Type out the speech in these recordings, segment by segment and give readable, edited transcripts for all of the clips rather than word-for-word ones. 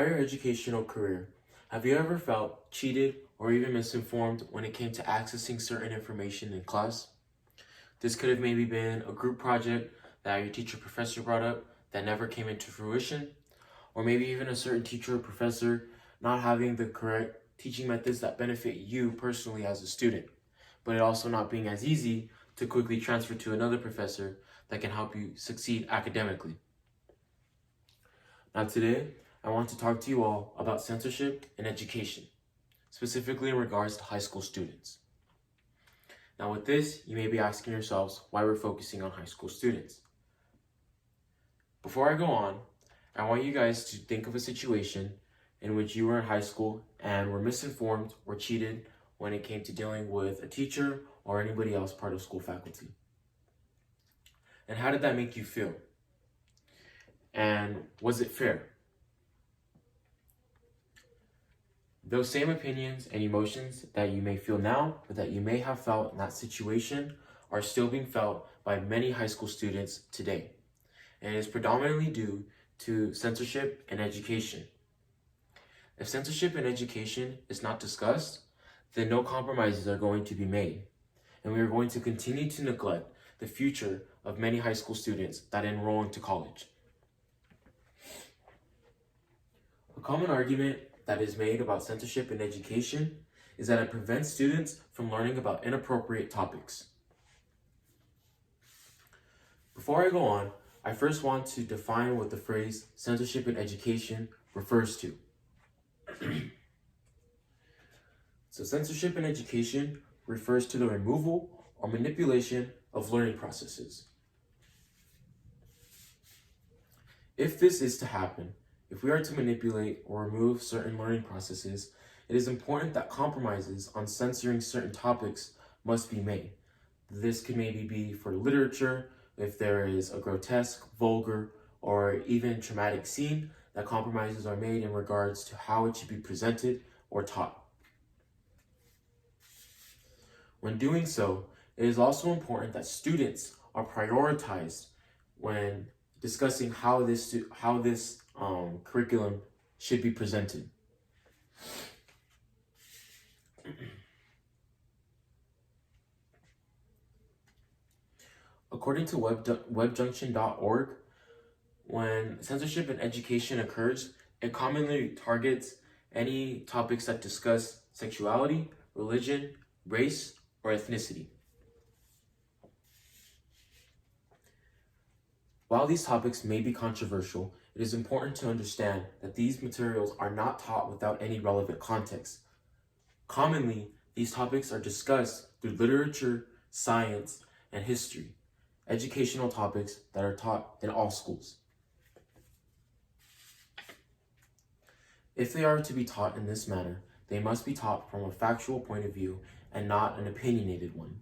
Higher educational career, have you ever felt cheated or even misinformed when it came to accessing certain information in class? This could have maybe been a group project that your teacher or professor brought up that never came into fruition, or maybe even a certain teacher or professor not having the correct teaching methods that benefit you personally as a student, but it also not being as easy to quickly transfer to another professor that can help you succeed academically. Now today, I want to talk to you all about censorship in education, specifically in regards to high school students. Now with this, you may be asking yourselves why we're focusing on high school students. Before I go on, I want you guys to think of a situation in which you were in high school and were misinformed or cheated when it came to dealing with a teacher or anybody else part of school faculty. And how did that make you feel? And was it fair? Those same opinions and emotions that you may feel now, or that you may have felt in that situation, are still being felt by many high school students today. And it is predominantly due to censorship in education. If censorship in education is not discussed, then no compromises are going to be made. And we are going to continue to neglect the future of many high school students that enroll into college. A common argument that is made about censorship in education is that it prevents students from learning about inappropriate topics. Before I go on, I first want to define what the phrase censorship in education refers to. So censorship in education refers to the removal or manipulation of learning processes. If this is to happen, if we are to manipulate or remove certain learning processes, it is important that compromises on censoring certain topics must be made. This could maybe be for literature, if there is a grotesque, vulgar, or even traumatic scene, that compromises are made in regards to how it should be presented or taught. When doing so, it is also important that students are prioritized when discussing how this curriculum should be presented. According to webjunction.org, when censorship in education occurs, it commonly targets any topics that discuss sexuality, religion, race, or ethnicity. While these topics may be controversial, it is important to understand that these materials are not taught without any relevant context. Commonly, these topics are discussed through literature, science, and history, educational topics that are taught in all schools. If they are to be taught in this manner, they must be taught from a factual point of view and not an opinionated one.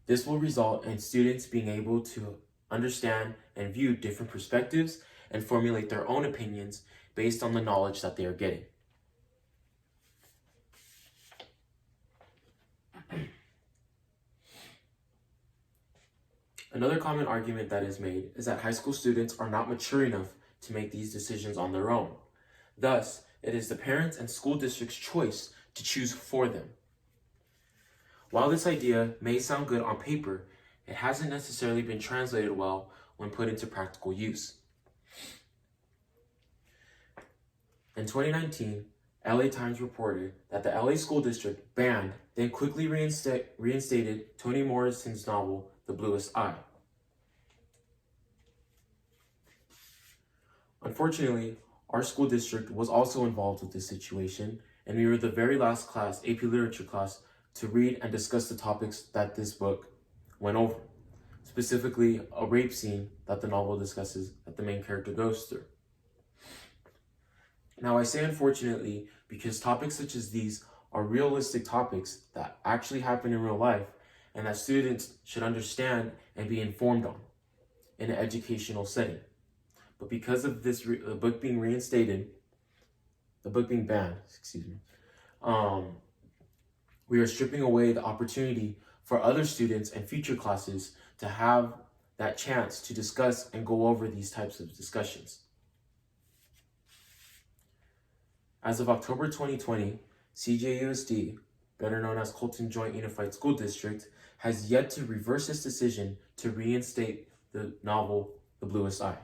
This will result in students being able to understand and view different perspectives and formulate their own opinions based on the knowledge that they are getting. Another common argument that is made is that high school students are not mature enough to make these decisions on their own. Thus, it is the parents and school district's choice to choose for them. While this idea may sound good on paper, it hasn't necessarily been translated well when put into practical use. In 2019, LA Times reported that the LA School District banned, then quickly reinstated Toni Morrison's novel, The Bluest Eye. Unfortunately, our school district was also involved with this situation, and we were the very last class, AP Literature class, to read and discuss the topics that this book went over, specifically a rape scene that the novel discusses that the main character goes through. Now I say unfortunately because topics such as these are realistic topics that actually happen in real life and that students should understand and be informed on in an educational setting. But because of this book being reinstated, the book being banned, we are stripping away the opportunity for other students and future classes to have that chance to discuss and go over these types of discussions. As of October 2020, CJUSD, better known as Colton Joint Unified School District, has yet to reverse its decision to reinstate the novel The Bluest Eye.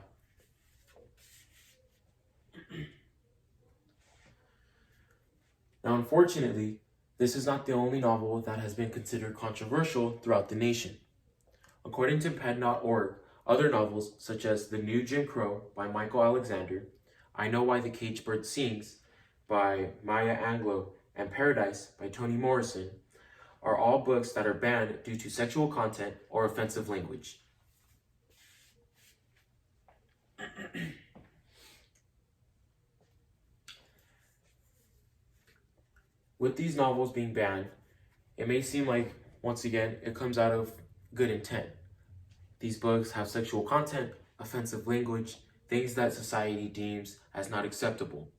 Now, unfortunately, this is not the only novel that has been considered controversial throughout the nation. According to pen.org, other novels such as The New Jim Crow by Michael Alexander, I Know Why the Caged Bird Sings by Maya Angelou, and Paradise by Toni Morrison are all books that are banned due to sexual content or offensive language. With these novels being banned, it may seem like, once again, it comes out of good intent. These books have sexual content, offensive language, things that society deems as not acceptable.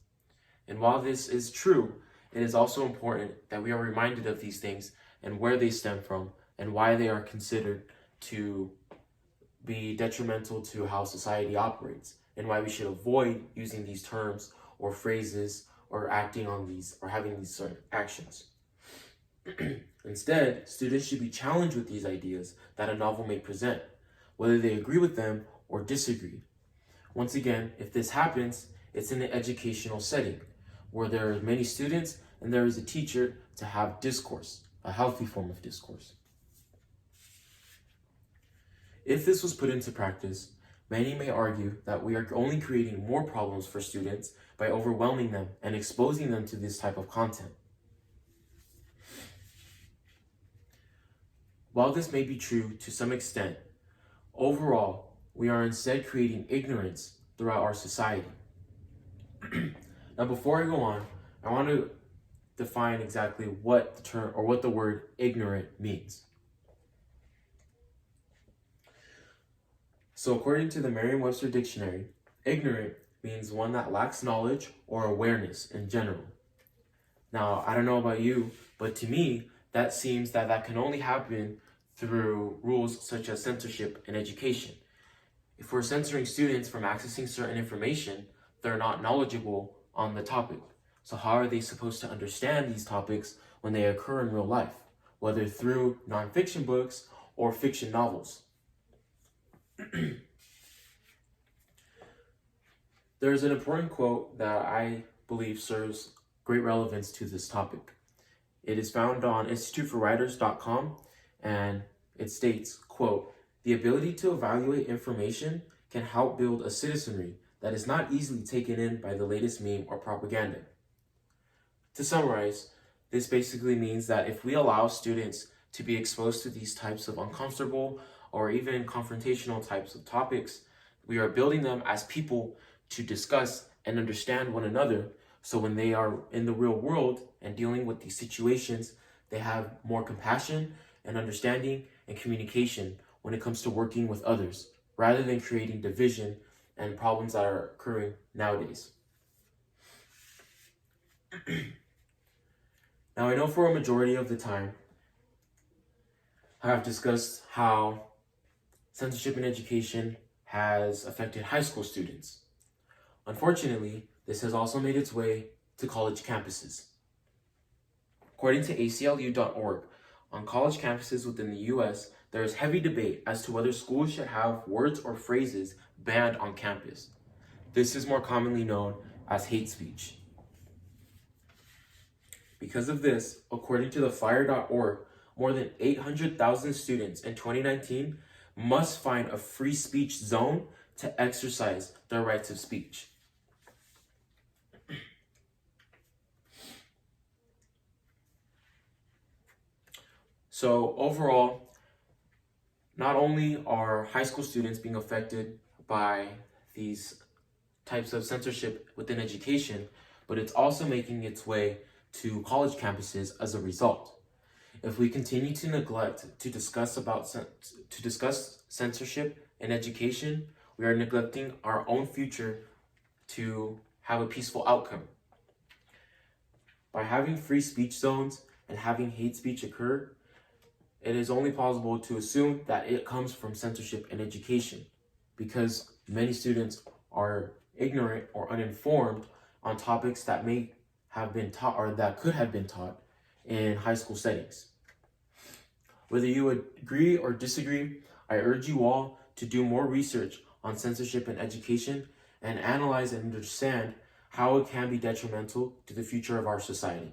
And while this is true, it is also important that we are reminded of these things and where they stem from and why they are considered to be detrimental to how society operates, and why we should avoid using these terms or phrases or acting on these or having these certain actions. Instead, students should be challenged with these ideas that a novel may present, whether they agree with them or disagree. Once again, if this happens, it's in an educational setting where there are many students and there is a teacher to have discourse, a healthy form of discourse. If this was put into practice, many may argue that we are only creating more problems for students by overwhelming them and exposing them to this type of content. While this may be true to some extent, overall, we are instead creating ignorance throughout our society. Now, before I go on, I want to define exactly what the term or what the word ignorant means. So according to the Merriam-Webster Dictionary, ignorant means one that lacks knowledge or awareness in general. Now, I don't know about you, but to me, that seems that can only happen through rules such as censorship in education. If we're censoring students from accessing certain information, they're not knowledgeable on the topic. So how are they supposed to understand these topics when they occur in real life, whether through nonfiction books or fiction novels? There's an important quote that I believe serves great relevance to this topic. It is found on instituteforwriters.com, and it states, quote, "The ability to evaluate information can help build a citizenry that is not easily taken in by the latest meme or propaganda." To summarize, this basically means that if we allow students to be exposed to these types of uncomfortable or even confrontational types of topics, we are building them as people to discuss and understand one another, so when they are in the real world and dealing with these situations, they have more compassion and understanding and communication when it comes to working with others, rather than creating division and problems that are occurring nowadays. Now, I know for a majority of the time, I have discussed how censorship in education has affected high school students. Unfortunately, this has also made its way to college campuses. According to ACLU.org, on college campuses within the US, there is heavy debate as to whether schools should have words or phrases banned on campus. This is more commonly known as hate speech. Because of this, according to thefire.org, more than 800,000 students in 2019 must find a free speech zone to exercise their rights of speech. So overall, not only are high school students being affected by these types of censorship within education, but it's also making its way to college campuses as a result. If we continue to neglect to discuss censorship in education, we are neglecting our own future to have a peaceful outcome. By having free speech zones and having hate speech occur, it is only possible to assume that it comes from censorship in education, because many students are ignorant or uninformed on topics that may have been taught or that could have been taught in high school settings. Whether you agree or disagree, I urge you all to do more research on censorship in education and analyze and understand how it can be detrimental to the future of our society.